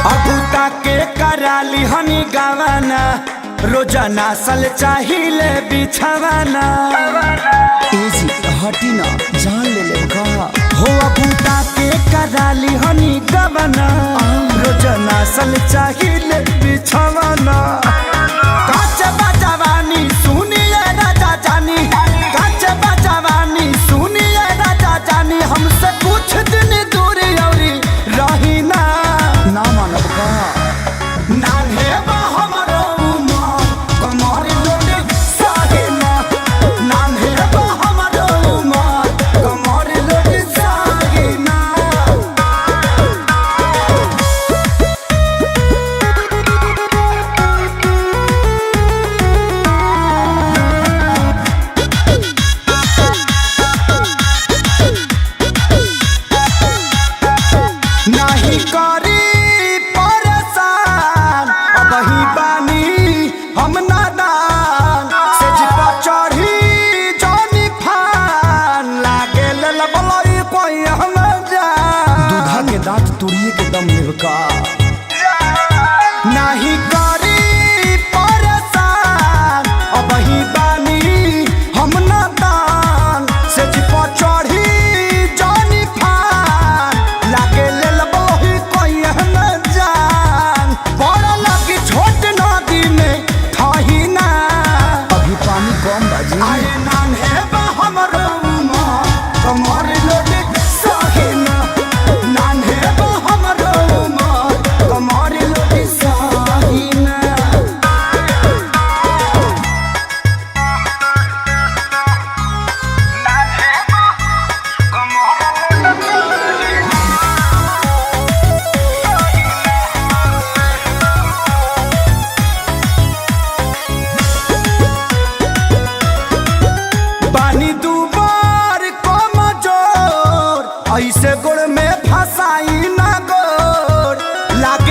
अबूता के कराली हनी गावाना रोजाना सल चाहिए बिछवाना एजी हटी ना जान ले का हो अबूता के कराली हनी गावाना रोजाना सल चाहिए बिछवाना काच बजवानी सुनिए राजा जानी काच बजवानी सुनिए राजा जानी हमसे कुछ दिन दूर औरी रही ना मानव का नान्हे बा हमरो उमर कमर लोटे साहिना नान्हे बा हमरो उमर कमर लोटे साहिना नाही करी परेशान अब ही बानी हम नादान से जिपा चढ़ी जानी फान लागे ललबलई कोई हम जान दूधा के दांत तुड़िए के दम लेव का नाही करी परेशान अब ही बानी हम नादान से जिपा चढ़ी जानी फान लागे ललबलई कोई हम जान बड़ा लगी छोट नदी में थाही ना अभी पानी कम बाजी आए नान्हे बा हमरो उमर कमर लोटे साहिना नान्हे बा हमरो उमर कमर लोटे साहिना पानी दुबार कम जोर ऐसे गोड़ में फसाई ना गोर लागे